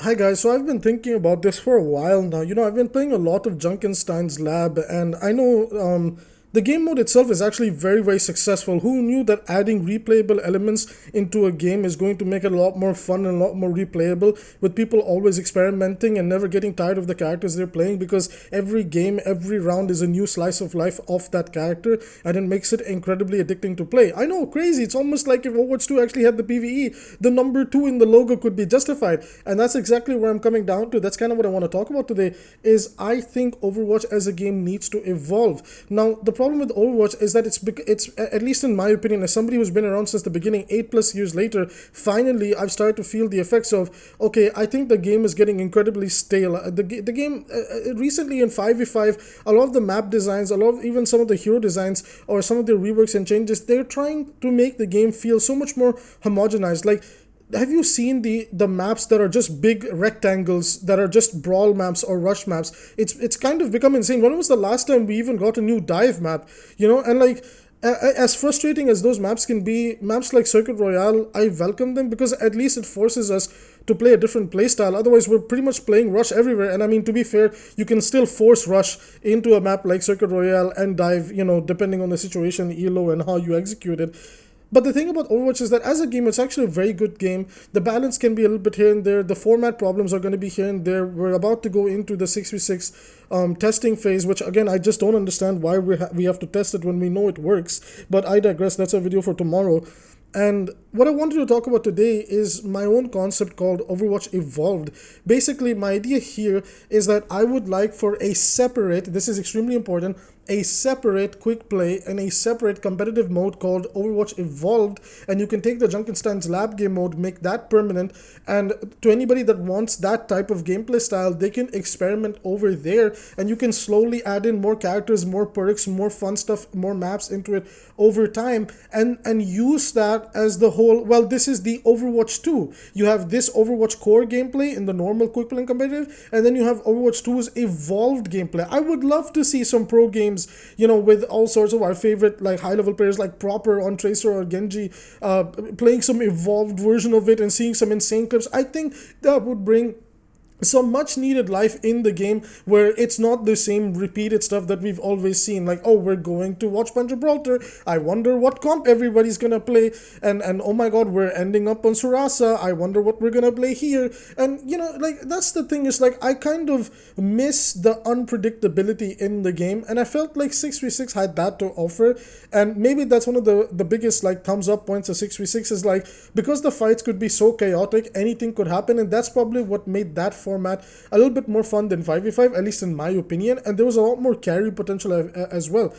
Hi guys, so I've been thinking about this for a while now. I've been playing a lot of Junkenstein's Lab, and I know the game mode itself is actually very, very successful. Who knew that adding replayable elements into a game is going to make it a lot more fun and a lot more replayable, with people always experimenting and never getting tired of the characters they're playing, because every game, every round is a new slice of life of that character, and it makes it incredibly addicting to play. I know, crazy. It's almost like if Overwatch 2 actually had the PvE, the number 2 in the logo could be justified. And that's exactly where I'm coming down to. That's kind of what I want to talk about today, is I think Overwatch as a game needs to evolve. Now, the problem with Overwatch is that it's at least in my opinion, as somebody who's been around since the beginning, 8+ years later, finally I've started to feel the effects of, okay, I think the game is getting incredibly stale. The game recently in 5v5, a lot of the map designs, a lot of even some of the hero designs, or some of the reworks and changes, they're trying to make the game feel so much more homogenized. Like, have you seen the maps that are just big rectangles that are just brawl maps or rush maps? It's kind of become insane. When was the last time we even got a new dive map? And like, as frustrating as those maps can be, maps like Circuit Royale, I welcome them, because at least it forces us to play a different playstyle. Otherwise, we're pretty much playing Rush everywhere. And I mean, to be fair, you can still force Rush into a map like Circuit Royale and dive, depending on the situation, ELO, and how you execute it. But the thing about Overwatch is that as a game, it's actually a very good game. The balance can be a little bit here and there. The format problems are going to be here and there. We're about to go into the 6v6 testing phase, which again, I just don't understand why we have to test it when we know it works. But I digress. That's a video for tomorrow. And what I wanted to talk about today is my own concept called Overwatch Evolved. Basically, my idea here is that I would like for a separate, this is extremely important, a separate quick play and a separate competitive mode called Overwatch Evolved. And you can take the Junkenstein's Lab game mode, make that permanent, and to anybody that wants that type of gameplay style, they can experiment over there, and you can slowly add in more characters, more perks, more fun stuff, more maps into it over time, and use that as the whole. Well, this is the Overwatch 2. You have this Overwatch core gameplay in the normal quick play and competitive, and then you have Overwatch 2's evolved gameplay. I would love to see some pro games, with all sorts of our favorite like high-level players like Proper on Tracer or Genji, playing some evolved version of it and seeing some insane clips. I think that would bring some much needed life in the game, where it's not the same repeated stuff that we've always seen, like, oh, we're going to watch Gibraltar, I wonder what comp everybody's gonna play, and oh my god, we're ending up on Surasa, I wonder what we're gonna play here. And like, that's the thing, is like, I kind of miss the unpredictability in the game, and I felt like 6v6 had that to offer. And maybe that's one of the biggest like thumbs up points of 6v6, is like, because the fights could be so chaotic, anything could happen, and that's probably what made that format a little bit more fun than 5v5, at least in my opinion. And there was a lot more carry potential as well.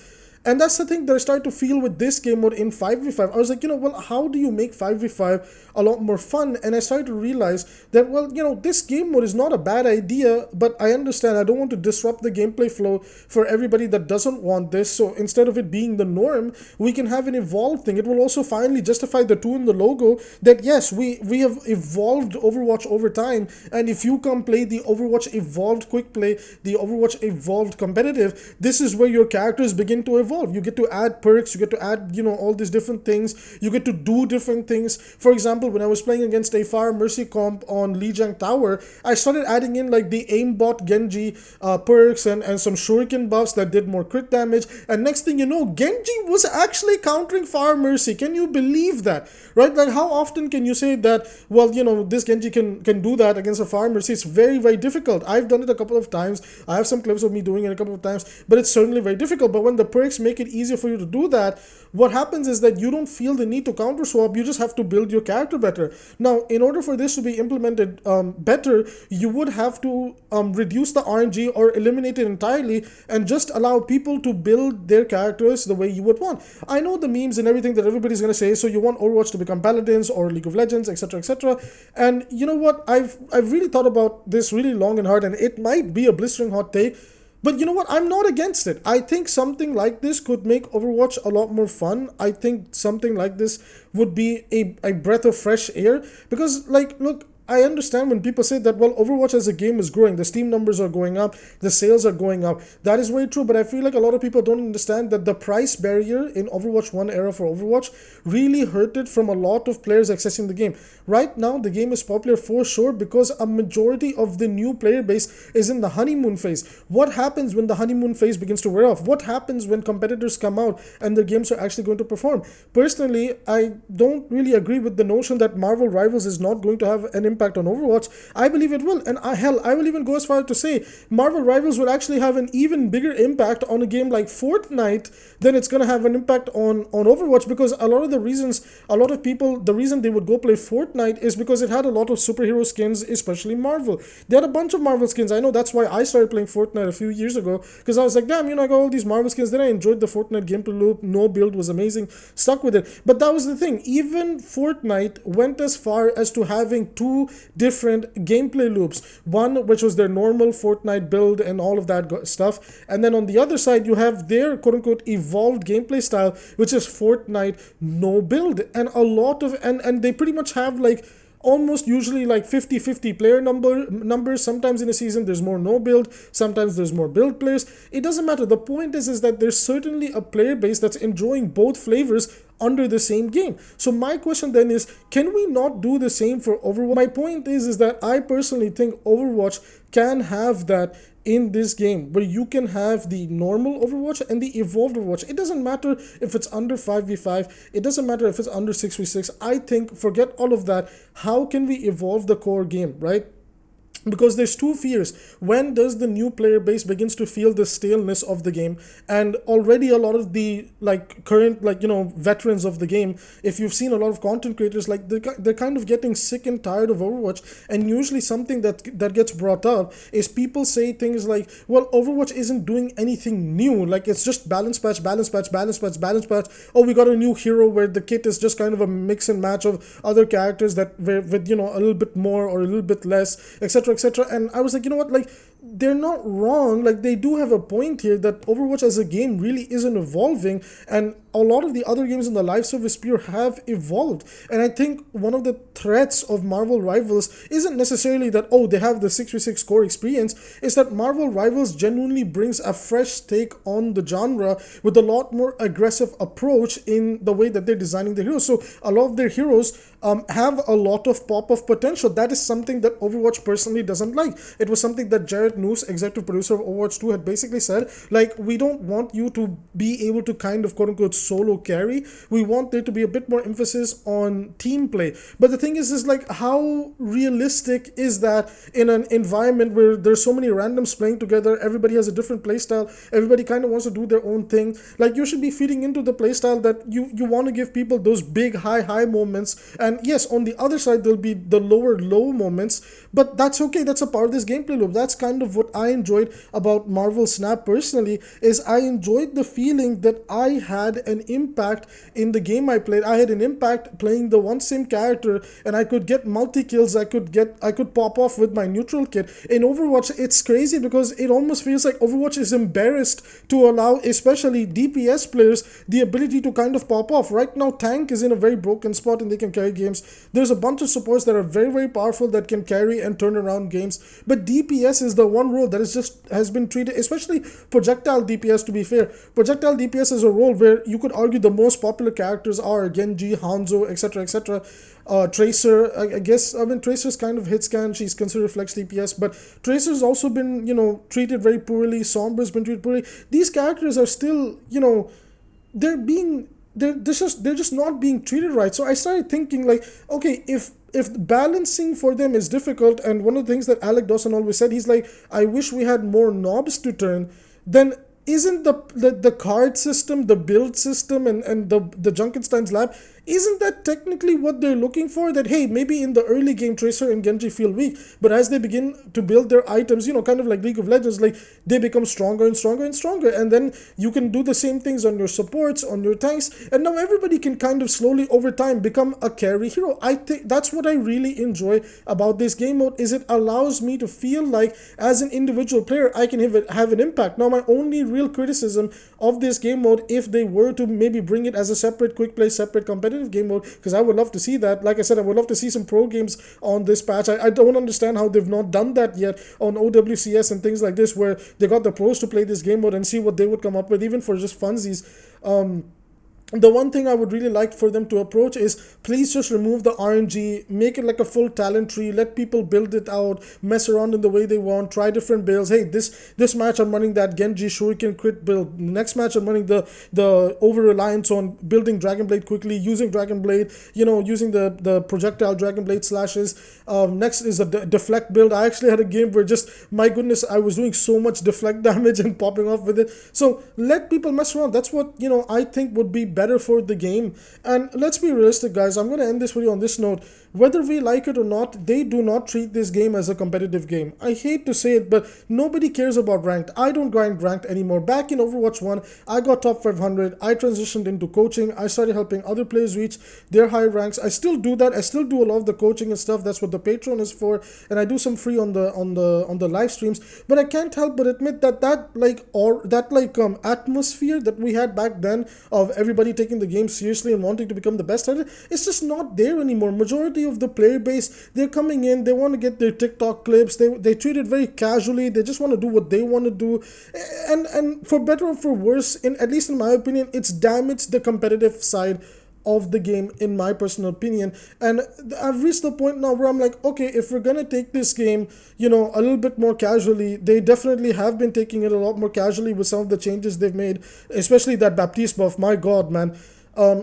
And that's the thing that I started to feel with this game mode in 5v5. I was like, well, how do you make 5v5 a lot more fun? And I started to realize that, well, this game mode is not a bad idea, but I understand I don't want to disrupt the gameplay flow for everybody that doesn't want this. So instead of it being the norm, we can have an evolved thing. It will also finally justify the 2 in the logo, that yes, we have evolved Overwatch over time. And if you come play the Overwatch Evolved quick play, the Overwatch Evolved competitive, this is where your characters begin to evolve. You get to add perks, you get to add, all these different things, you get to do different things. For example, when I was playing against a 𝐓𝐈𝐈 comp on Lijiang Tower, I started adding in like the aimbot Genji perks and some shuriken buffs that did more crit damage, and next thing you know, Genji was actually countering 𝐓𝐈𝐈. Can you believe that? Right? Like, how often can you say that, well, this Genji can do that against a 𝐓𝐈𝐈? It's very, very difficult. I've done it a couple of times, I have some clips of me doing it a couple of times, but it's certainly very difficult. But when the perks make it easier for you to do that, what happens is that you don't feel the need to counter swap. You just have to build your character better. Now, in order for this to be implemented better, you would have to reduce the RNG or eliminate it entirely, and just allow people to build their characters the way you would want. I know the memes and everything that everybody's going to say, so you want Overwatch to become Paladins or League of Legends, etc., etc. And you know what, I've really thought about this really long and hard, and it might be a blistering hot take, but you know what? I'm not against it. I think something like this could make Overwatch a lot more fun. I think something like this would be a breath of fresh air, because, like, look, I understand when people say that, well, Overwatch as a game is growing, the Steam numbers are going up, the sales are going up. That is very true, but I feel like a lot of people don't understand that the price barrier in Overwatch 1 era for Overwatch really hurted from a lot of players accessing the game. Right now, the game is popular for sure because a majority of the new player base is in the honeymoon phase. What happens when the honeymoon phase begins to wear off? What happens when competitors come out and their games are actually going to perform? Personally, I don't really agree with the notion that Marvel Rivals is not going to have an impact on Overwatch. I believe it will, and I will even go as far to say Marvel Rivals will actually have an even bigger impact on a game like Fortnite than it's going to have an impact on Overwatch, because a lot of the reasons, a lot of people, the reason they would go play Fortnite is because it had a lot of superhero skins, especially Marvel. They had a bunch of Marvel skins. I know that's why I started playing Fortnite a few years ago, because I was like, damn, I got all these Marvel skins. Then I enjoyed the Fortnite gameplay loop. No build was amazing. Stuck with it. But that was the thing. Even Fortnite went as far as to having two different gameplay loops. One, which was their normal Fortnite build and all of that stuff. And then on the other side, you have their quote-unquote evolved gameplay style, which is Fortnite no build. And a lot of, and they pretty much have like almost usually like 50-50 player numbers. Sometimes in a season there's more no build, sometimes there's more build players. It doesn't matter. The point is that there's certainly a player base that's enjoying both flavors under the same game. So my question then is, can we not do the same for Overwatch? My point is that I personally think Overwatch can have that in this game, where you can have the normal Overwatch and the evolved Overwatch. It doesn't matter if it's under 5v5, it doesn't matter if it's under 6v6. I think, forget all of that. How can we evolve the core game, right? Because there's two fears. When does the new player base begins to feel the staleness of the game? And already a lot of the current veterans of the game, if you've seen a lot of content creators, like they're kind of getting sick and tired of Overwatch. And usually something that gets brought up is people say things like, well, Overwatch isn't doing anything new, like it's just balance patch. Oh, we got a new hero where the kit is just kind of a mix and match of other characters that with a little bit more or a little bit less, etc. And I was like, what, they're not wrong. Like, they do have a point here that Overwatch as a game really isn't evolving, and a lot of the other games in the live service sphere have evolved. And I think one of the threats of Marvel Rivals isn't necessarily that, oh, they have the 6v6 core experience. It's that Marvel Rivals genuinely brings a fresh take on the genre with a lot more aggressive approach in the way that they're designing the heroes. So a lot of their heroes have a lot of pop-off potential. That is something that Overwatch personally doesn't like. It was something that Jared Noose, executive producer of Overwatch 2, had basically said, we don't want you to be able to kind of quote-unquote solo carry. We want there to be a bit more emphasis on team play. But the thing is how realistic is that in an environment where there's so many randoms playing together, everybody has a different playstyle, everybody kind of wants to do their own thing. You should be feeding into the playstyle that you want to give people those big high moments. And yes, on the other side, there'll be the low moments, but that's okay. That's a part of this gameplay loop. That's kind of what I enjoyed about Marvel Snap personally, is I enjoyed the feeling that I had an impact in the game I played. I had an impact playing the one same character, and I could get multi-kills. I could pop off with my neutral kit. In Overwatch, it's crazy because it almost feels like Overwatch is embarrassed to allow, especially DPS players, the ability to kind of pop off. Right now, tank is in a very broken spot and they can carry games. There's a bunch of supports that are very, very powerful that can carry and turn around games. But DPS is the one role that has been treated, especially projectile DPS, to be fair. Projectile DPS is a role where you could argue the most popular characters are Genji, Hanzo, etc. Tracer, I guess, Tracer's kind of hit scan, she's considered flex DPS, but Tracer's also been, treated very poorly. Sombra's been treated poorly. These characters are still, they're just not being treated right. So I started thinking okay, if balancing for them is difficult, and one of the things that Alec Dawson always said, he's like, I wish we had more knobs to turn, then isn't the card system, the build system, and the Junkenstein's lab, isn't that technically what they're looking for? That, hey, maybe in the early game Tracer and Genji feel weak, but as they begin to build their items, kind of like League of Legends, they become stronger and stronger and stronger, and then you can do the same things on your supports, on your tanks, and now everybody can kind of slowly over time become a carry hero. I think that's what I really enjoy about this game mode, is it allows me to feel like as an individual player I can have an impact. Now, my only real criticism of this game mode, if they were to maybe bring it as a separate quick play, separate competitive competitive game mode, because I would love to see that. Like I said, I would love to see some pro games on this patch. I don't understand how they've not done that yet on OWCS and things like this, where they got the pros to play this game mode and see what they would come up with, even for just funsies. The one thing I would really like for them to approach is, please just remove the RNG, make it like a full talent tree, let people build it out, mess around in the way they want, try different builds. Hey, this match I'm running that Genji Shuriken crit build. Next match I'm running the over reliance on building Dragon Blade quickly, using Dragon Blade, using the projectile Dragon Blade slashes. Next is a deflect build. I actually had a game where just, my goodness, I was doing so much deflect damage and popping off with it. So let people mess around. That's what I think would be better for the game. And let's be realistic, guys. I'm going to end this video on this note. Whether we like it or not, they do not treat this game as a competitive game. I hate to say it, but nobody cares about ranked. I don't grind ranked anymore. Back in Overwatch 1, I got top 500. I transitioned into coaching. I started helping other players reach their high ranks. I still do that. I still do a lot of the coaching and stuff. That's what the Patreon is for. And I do some free on the live streams. But I can't help but admit that atmosphere that we had back then of everybody taking the game seriously and wanting to become the best at it, it's just not there anymore. Majority of the player base, they're coming in, they want to get their TikTok clips, they treat it very casually, they just want to do what they want to do, and for better or for worse, at least in my opinion, it's damaged the competitive side of the game, in my personal opinion. And I've reached the point now where I'm like, okay, if we're gonna take this game a little bit more casually, they definitely have been taking it a lot more casually with some of the changes they've made, especially that Baptiste buff. My god, man.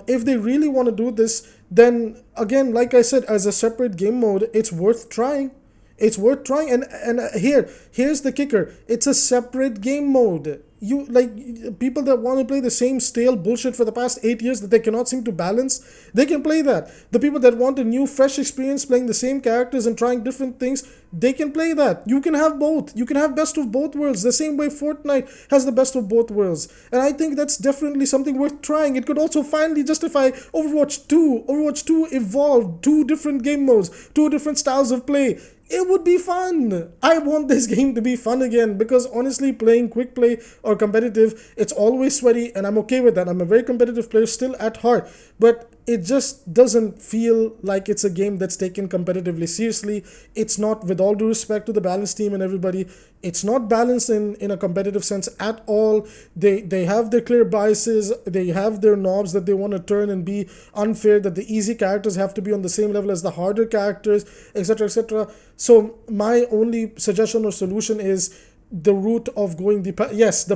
If they really want to do this, then again, like I said, as a separate game mode, it's worth trying. It's worth trying. And here's the kicker. It's a separate game mode. You, like, people that want to play the same stale bullshit for the past 8 years that they cannot seem to balance, they can play that. The people that want a new, fresh experience playing the same characters and trying different things, they can play that. You can have both. You can have best of both worlds, the same way Fortnite has the best of both worlds. And I think that's definitely something worth trying. It could also finally justify Overwatch 2. Overwatch 2 evolved 2 different game modes, 2 different styles of play. It would be fun. I want this game to be fun again, because honestly, playing quick play or competitive, it's always sweaty, and I'm okay with that. I'm a very competitive player still at heart, but it just doesn't feel like it's a game that's taken competitively seriously. It's not, with all due respect to the balance team and everybody, it's not balanced in a competitive sense at all. They have their clear biases, they have their knobs that they want to turn and be unfair, that the easy characters have to be on the same level as the harder characters, etc, etc. So my only suggestion or solution is the route of going the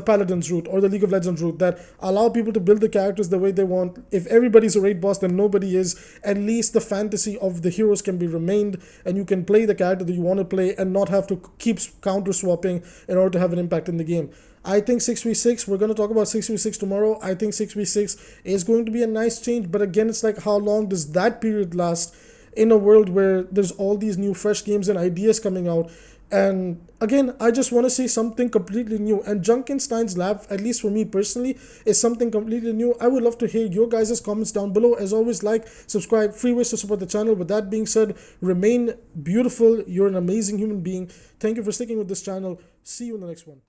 Paladins route or the League of Legends route, that allow people to build the characters the way they want. If everybody's a raid boss, then nobody is. At least the fantasy of the heroes can be remained, and you can play the character that you want to play and not have to keep counter swapping in order to have an impact in the game. I think 6v6, we're going to talk about 6v6 tomorrow. I think 6v6 is going to be a nice change, but again, it's like, how long does that period last in a world where there's all these new fresh games and ideas coming out? And again, I just want to see something completely new. And Junkenstein's Lab, at least for me personally, is something completely new. I would love to hear your guys' comments down below. As always, like, subscribe, free ways to support the channel. With that being said, remain beautiful. You're an amazing human being. Thank you for sticking with this channel. See you in the next one.